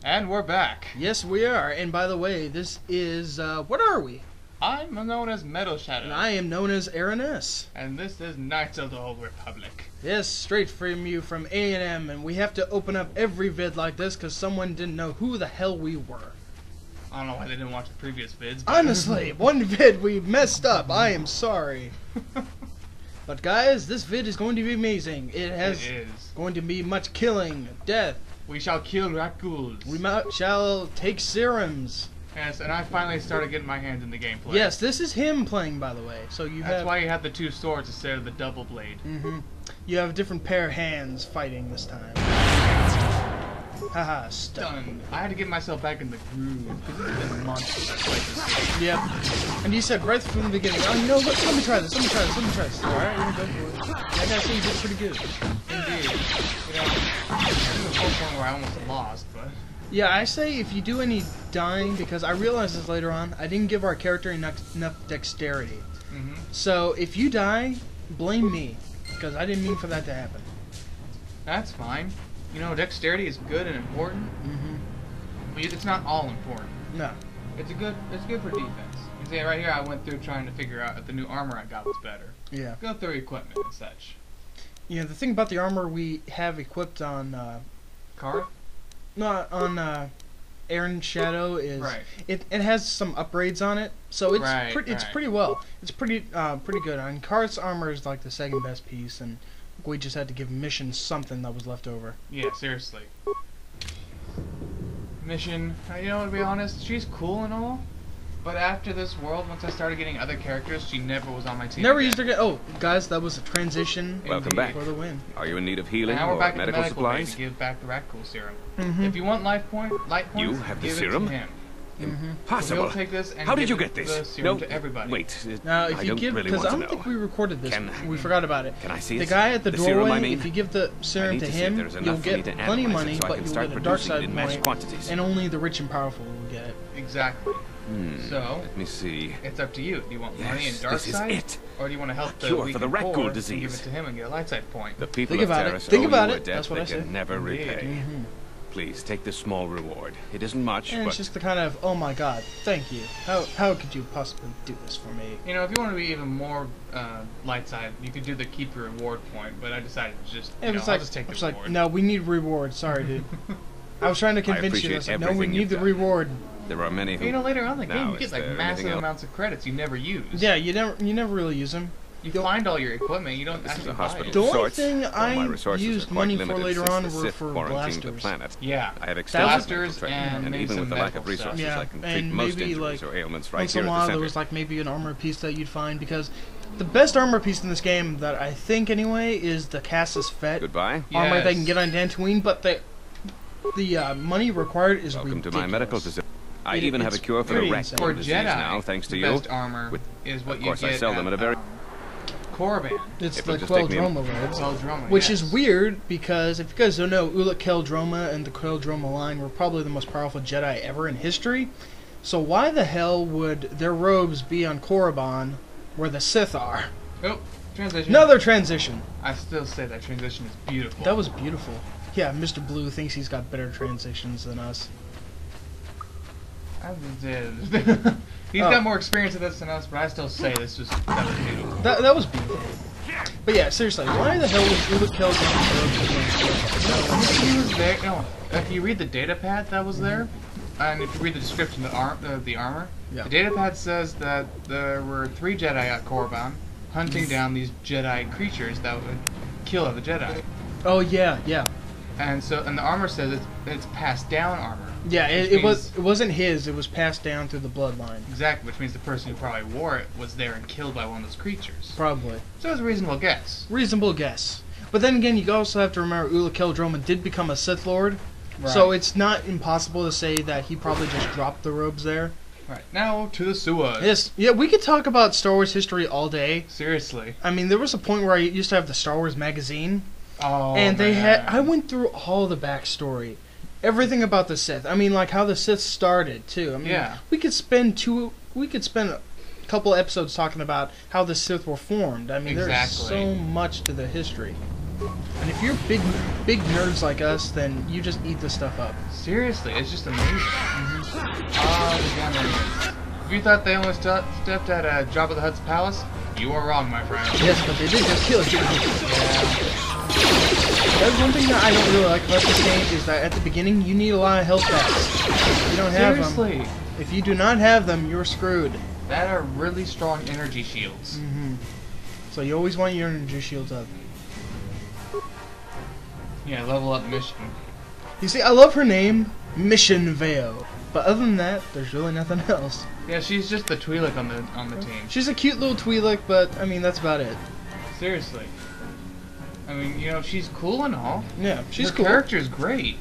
And we're back. Yes, we are. And by the way, this is, what are we? I'm known as Metal Shadow. And I am known as Aaron S. And this is Knights of the Old Republic. Yes, straight from you from A&M, and we have to open up every vid like this because someone didn't know who the hell we were. I don't know why they didn't watch the previous vids. But Honestly, one vid we messed up. I am sorry. But guys, this vid is going to be amazing. It is going to be much killing, death. We shall kill rakghouls. We shall take serums. Yes, and I finally started getting my hands in the gameplay. Yes, this is him playing, by the way. So That's why you have the two swords instead of the double blade. You have a different pair of hands fighting this time. Haha, stunned. I had to get myself back in the groove because it's been months since I played this game. Yep. And you said right from the beginning, oh, you know, let me try this. Alright, we're gonna go for it. I gotta say you did pretty good. Indeed. You know, there's a whole point where I almost lost, but... Yeah, I say if you do any dying, because I realized this later on, I didn't give our character enough dexterity. So if you die, blame me, because I didn't mean for that to happen. That's fine. You know, dexterity is good and important, but it's not all important. No. It's good for defense. You see, right here I went through trying to figure out if the new armor I got was better. Yeah. Go through equipment and such. Yeah, the thing about the armor we have equipped on, Car? No, on, Aaron Shadow is it has some upgrades on it, so it's it's pretty well. It's pretty good. On Karth's armor is like the second best piece, and we just had to give Mission something that was left over. Yeah, seriously. Mission, you know, to be honest, she's cool and all, but after this world, once I started getting other characters, she never was on my team. Never used her. Oh, guys, that was a transition. Welcome back. For the win. Are you in need of healing now or we're back medical at the medical supplies? To give back the rakghoul serum. If you want light points, you have the give serum? It to him. Impossible. He'll take this and how did you give get this? The serum to everybody. Wait. Now, if I you don't give, really because want I to don't think know. we recorded this. We forgot about it. Can I see the it? guy at the doorway? Serum, I mean? If you give the serum to him, you'll get plenty of money, but you'll get a dark side point, and only the rich and powerful will get it. Exactly. So, let me see. It's up to you. Do you want money and dark side, or do you want to help the cure weak for the and poor rakghoul and disease? give it to him and get a light side point? The people Think of about it. Terrace Think owe about you it. a debt That's what I they can said. never repay. Please take this small reward. It isn't much, and but it's just the kind of, oh my god, thank you. How could you possibly do this for me? You know, if you want to be even more light side, you could do the keep your reward point. But I decided to just, I'll just take the reward. Like, no, we need reward. Sorry, dude. I was trying to convince you. I was like, no, we need the reward. There are many who... You know, later on in the game, you get like there massive anything amounts of credits you never use. Yeah, you never really use them. You find all your equipment, you don't This is actually a buy hospital it. The only sorts, thing though my I resources used are quite money for limited later since on the were Sith for quarantined the blasters. planet. Yeah. I have extensive Blasters medical training, and maybe even some with the lack of medical stuff. resources, Yeah, I can treat and most maybe injuries like or ailments right once here in a at the while center. there was like maybe an armor piece that you'd find, because the best armor piece in this game that I think anyway is the Cassis Fet Goodbye. armor they can get on Dantooine, but the money required is Welcome ridiculous. to my medical facility. I even have a cure for the pretty rakghoul For disease Jedi, now, thanks to the you. best armor is what Of you course, get I sell them at a very... Korriban. It's If the you'll just take me in- Queldroma robes, which is weird because if you guys don't know, Ulic Queldroma and the Queldroma line were probably the most powerful Jedi ever in history. So why the hell would their robes be on Korriban, where the Sith are? Oh, transition. Another transition. I still say that transition is beautiful. That was beautiful. Yeah, Mr. Blue thinks he's got better transitions than us. He's got more experience with this than us, but I still say that was beautiful. That was beautiful. But yeah, seriously, why the hell would Ulic Queldroma? If you read the data pad that was there, and if you read the description of the armor, yeah. The data pad says that there were 3 Jedi at Korriban hunting down these Jedi creatures that would kill other Jedi. Oh yeah, yeah. And the armor says it's passed down armor. Yeah, it wasn't his. It was passed down through the bloodline. Exactly, which means the person who probably wore it was there and killed by one of those creatures. Probably. So it's a reasonable guess. Reasonable guess. But then again, you also have to remember Ulic Queldroma did become a Sith Lord, so it's not impossible to say that he probably just dropped the robes there. Right, now to the sewers. Yes, yeah, we could talk about Star Wars history all day. Seriously. I mean, there was a point where I used to have the Star Wars magazine, oh, and they had. I went through all the backstory. Everything about the Sith. I mean, like how the Sith started too. I mean, we could spend a couple episodes talking about how the Sith were formed. I mean, there's so much to the history. And if you're big nerds like us, then you just eat this stuff up. Seriously, it's just amazing. If you thought they only stepped at Jabba the Hutt's palace, you are wrong, my friend. Yes, but they did just kill you. That's one thing that I don't really like about this game is that at the beginning you need a lot of health packs. If you don't have them, if you do not have them, you're screwed. That are really strong energy shields. So you always want your energy shields up. Yeah, level up mission. You see, I love her name, Mission Veo. But other than that, there's really nothing else. Yeah, she's just the Twi'lek on the team. She's a cute little Twi'lek, but I mean that's about it. Seriously. I mean, you know, she's cool and all. Yeah, she's cool. Her character's great,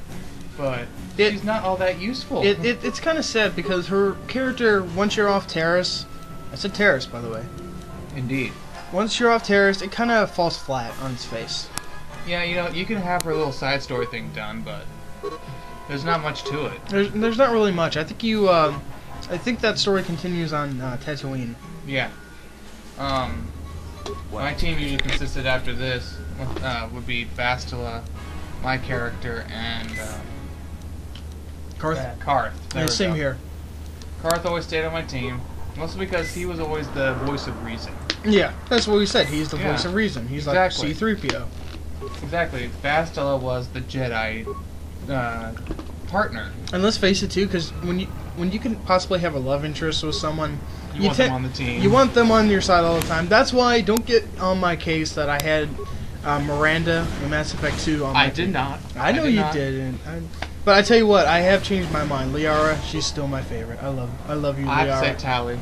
but she's not all that useful. It's kind of sad because her character, once you're off Terrace, I said Terrace by the way. Indeed. Once you're off Terrace, it kind of falls flat on its face. Yeah, you know, you can have her little side story thing done, but there's not much to it. There's not really much. I think I think that story continues on Tatooine. Yeah. My team usually consisted after this would be Bastila, my character, and Karth. Karth. Yeah, same here. Karth always stayed on my team, mostly because he was always the voice of reason. Yeah, that's what we said. He's the voice of reason. He's like C-3PO. Exactly. Bastila was the Jedi partner. And let's face it too, because when you can possibly have a love interest with someone, you want them on the team. You want them on your side all the time. That's why don't get on my case that I had Miranda in Mass Effect 2 on my team. Did not. I know you didn't. But I tell you what, I have changed my mind. Liara, she's still my favorite. I love you, Liara. I'd say Tali.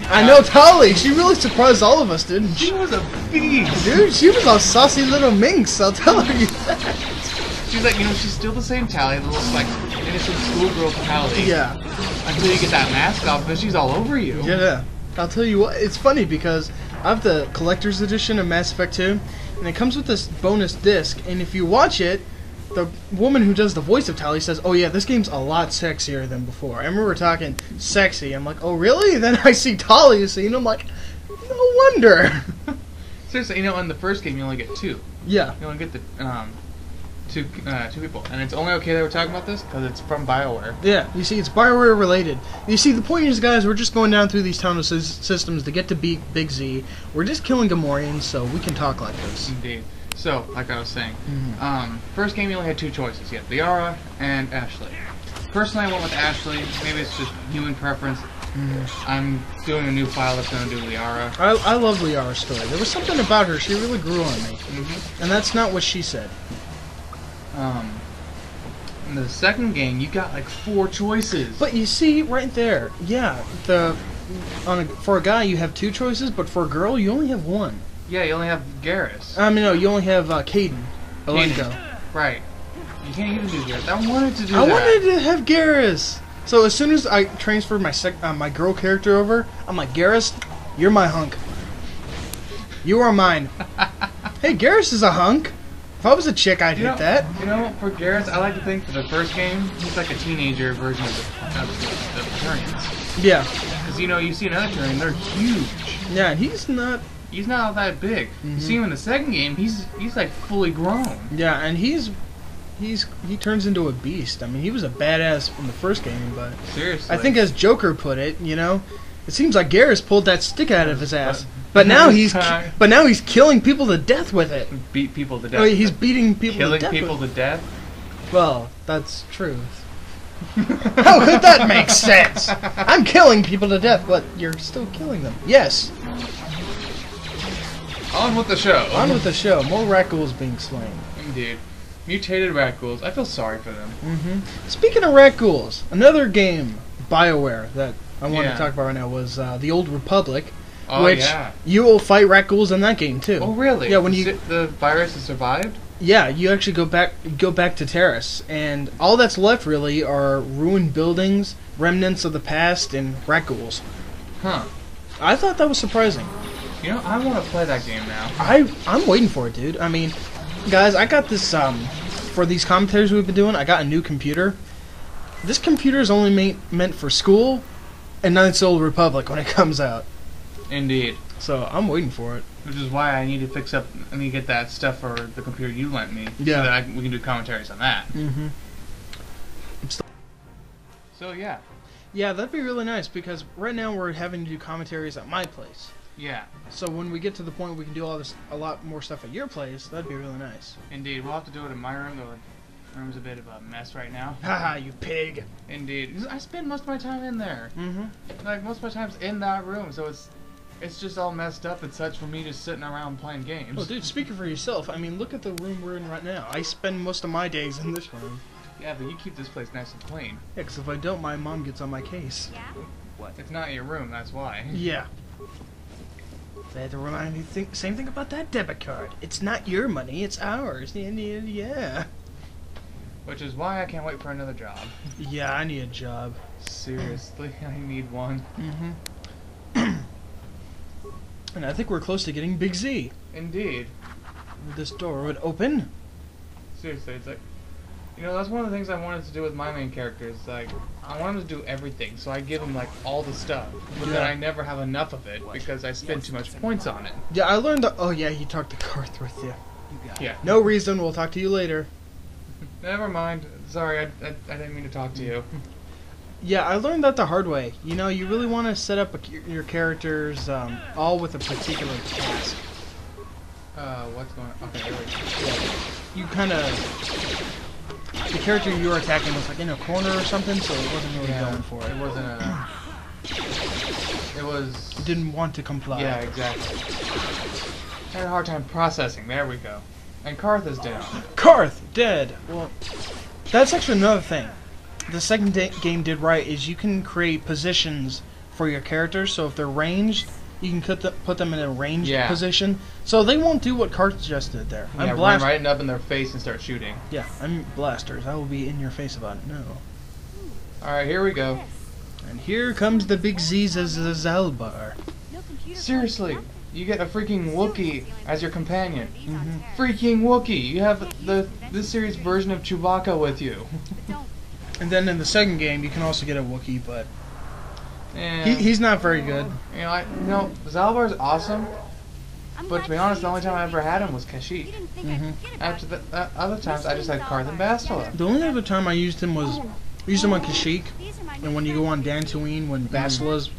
I know Tali. She really surprised all of us, didn't she? She was a beast. Dude, she was a saucy little minx. I'll tell you that. She's like, you know, she's still the same Tali, the little like innocent schoolgirl Tali. Yeah. Until you get that mask off, but she's all over you. Yeah. I'll tell you what, it's funny because I have the collector's edition of Mass Effect 2, and it comes with this bonus disc, and if you watch it, the woman who does the voice of Tali says, oh yeah, this game's a lot sexier than before. I remember talking sexy. I'm like, oh really? Then I see Tali's scene, I'm like, no wonder. Seriously, you know, in the first game you only get two. Yeah. You only get the two people, and it's only okay that we're talking about this because it's from BioWare. Yeah, you see, it's BioWare related. You see, the point is, guys, we're just going down through these tunnel systems to get to Big Z. We're just killing Gamorreans, so we can talk like this. Indeed. So, like I was saying, first game you only had two choices. You had Liara and Ashley. Personally, I went with Ashley. Maybe it's just human preference. I'm doing a new file that's going to do Liara. I love Liara's story. There was something about her. She really grew on me. And that's not what she said. In the second game, you got like 4 choices. But you see, right there, yeah, for a guy you have 2 choices, but for a girl you only have 1. Yeah, you only have Garrus. I mean, no, you only have Caden. Right. You can't even do Garrus. I wanted to do that. I wanted to have Garrus. So as soon as I transferred my girl character over, I'm like, Garrus, you're my hunk. You are mine. Hey, Garrus is a hunk. If I was a chick, I'd hit that. You know, for Garrus, I like to think for the first game, he's like a teenager version of the Turians. Yeah. Because, you know, you see another Turian, they're huge. Yeah, and he's not all that big. You see him in the second game, he's like fully grown. Yeah, and he turns into a beast. I mean, he was a badass in the first game, but seriously, I think as Joker put it, you know, it seems like Garrus pulled that stick out of his ass. But now he's killing people to death with it. Beat people to death. Oh, he's beating people to death. Killing people to death? Well, that's true. How could that make sense? I'm killing people to death, but you're still killing them. Yes. On with the show. On with the show. More rakghouls being slain. Indeed. Mutated rakghouls. I feel sorry for them. Speaking of rakghouls, another game, BioWare, that I want to talk about right now was The Old Republic. Oh, which you will fight rakghouls in that game too. Oh really? Yeah, when the virus has survived? Yeah, you actually go back to Terrace, and all that's left really are ruined buildings, remnants of the past, and rakghouls. Huh. I thought that was surprising. You know, I want to play that game now. I'm waiting for it, dude. I mean, guys, I got this for these commentaries we've been doing. I got a new computer. This computer is only meant for school and Knights of the Old Republic when it comes out. Indeed. So I'm waiting for it. Which is why I need to fix up. I need to get that stuff for the computer you lent me. Yeah. So that we can do commentaries on that. Mm-hmm. So yeah. Yeah, that'd be really nice because right now we're having to do commentaries at my place. Yeah. So when we get to the point we can do a lot more stuff at your place, that'd be really nice. Indeed, we'll have to do it in my room. The room's a bit of a mess right now. Haha, you pig. Indeed, I spend most of my time in there. Mm-hmm. Like most of my time's in that room, so it's just all messed up and such for me just sitting around playing games. Oh, dude, speaking for yourself, I mean, look at the room we're in right now. I spend most of my days in this room. Yeah, but you keep this place nice and clean. Yeah, because if I don't, my mom gets on my case. Yeah? What? It's not your room, that's why. Yeah. They had to remind me same thing about that debit card. It's not your money, it's ours. Yeah. Which is why I can't wait for another job. Yeah, I need a job. Seriously, I need one. Mm-hmm. And I think we're close to getting Big Z. Indeed. This door would open. Seriously, it's like... You know, that's one of the things I wanted to do with my main character. Is like, I want him to do everything, so I give him like all the stuff, but then I never have enough of it because I spend too much points on it. Yeah, I learned that. Oh yeah, he talked to Karth with you. Yeah. No reason. We'll talk to you later. Never mind. Sorry, I didn't mean to talk to you. Yeah, I learned that the hard way. You know, you really want to set up your characters all with a particular task. What's going on? Okay, here we go. Yeah. You kind of... The character you were attacking was like in a corner or something, so it wasn't really going for it. It wasn't a... It was... It didn't want to comply. Yeah, exactly. I had a hard time processing. There we go. And Karth is down. Karth! Dead! Well, that's actually another thing. The second game did right is you can create positions for your characters, so if they're ranged, you can put them in a ranged position. So they won't do what Karth just did there. Yeah, run right up in their face and start shooting. Yeah, I'm blasters. I will be in your face about it. No. Alright, here we go. And here comes the Big Zalbar. Seriously, you get a freaking Wookiee as your companion. Freaking Wookiee! You have this series version of Chewbacca with you. And then in the second game, you can also get a Wookiee, but yeah. he's not very good. You know, Zalbar's awesome, but to be honest, the only time I ever had him was Kashyyyk. After the other times, I just had Karth and Bastila. The only other time I used him on Kashyyyk, and when you go on Dantooine, when Bastila's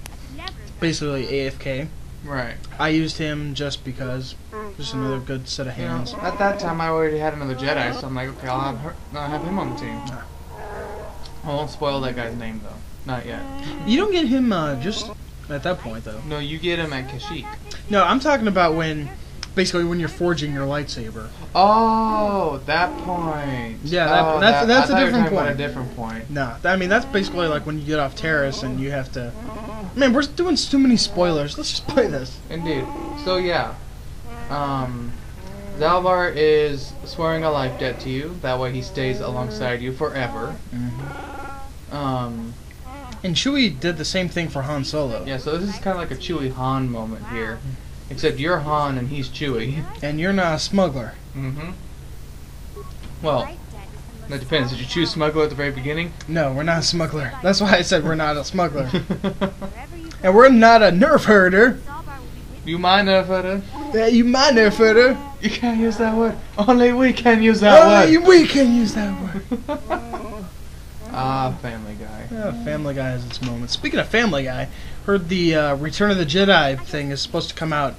basically AFK. Right. I used him just because, just another good set of hands. You know, at that time, I already had another Jedi, so I'm like, okay, I'll have him on the team. I won't spoil that guy's name though. Not yet. You don't get him just at that point though. No, you get him at Kashyyyk. No, I'm talking about basically when you're forging your lightsaber. Oh, that point. Yeah, that's a different point. About a different point. No, I mean that's basically like when you get off Terrace and you have to. Man, we're doing too many spoilers. Let's just play this. Indeed. So yeah, Zalbar is swearing a life debt to you. That way he stays alongside you forever. And Chewie did the same thing for Han Solo. Yeah, so this is kind of like a Chewie Han moment here. Except you're Han and he's Chewie. And you're not a smuggler. Well, that depends. Did you choose smuggler at the very beginning? No, we're not a smuggler. That's why I said we're not a smuggler. And we're not a nerf herder. You mind nerf herder? Yeah, you my nerf herder. You can't use that word. Only we can use that word. Only we can use that word. Ah, Family Guy. Yeah, Family Guy has its moments. Speaking of Family Guy, heard the Return of the Jedi thing is supposed to come out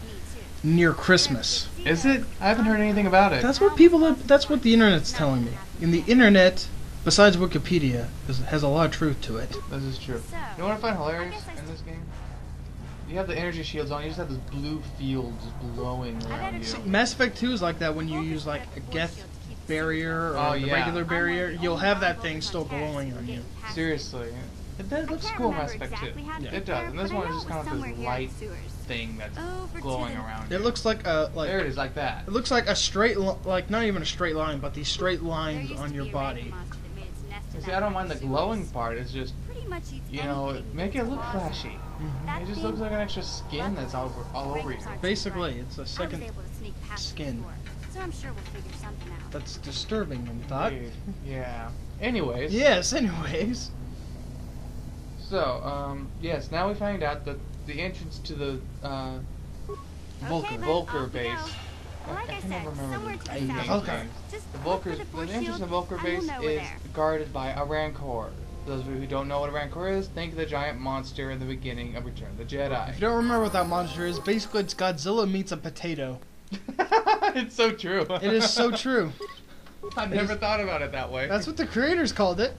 near Christmas. Is it? I haven't heard anything about it. That's what that's what the internet's telling me. And the internet, besides Wikipedia, has a lot of truth to it. This is true. You know what I find hilarious in this game? You have the energy shields on, you just have this blue field just glowing around you. See, Mass Effect 2 is like that when you use like a Geth barrier or the regular barrier. You'll have that thing still glowing on you. Seriously. It looks cool in Mass Effect 2. Yeah. It does. And this one is just kind of this light thing that's glowing around you. It looks like a... there it is, like that. It looks like a straight... like, not even a straight line, but these straight lines on your body. You see, I don't mind the glowing part. It's just, you know, make it look flashy. It just looks like an extra skin that's all over you. Basically, it's a second skin. So I'm sure we'll figure something out. That's disturbing in thought. Yeah. Anyways. Yes, anyways. So, yes, now we find out that the entrance to the Volker. Volker base. Like I said, somewhere to the Okay. south. Okay. Just The look for Volker's, the the force entrance to shield, Volker and we'll base know we're is there. guarded by a rancor. Those of you who don't know what a rancor is, think of the giant monster in the beginning of Return of the Jedi. If you don't remember what that monster is, basically it's Godzilla meets a potato. It's so true. It is so true. I've never thought about it that way. That's what the creators called it.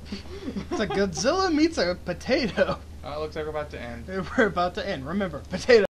It's like Godzilla meets a potato. It looks like we're about to end. We're about to end. Remember, potato.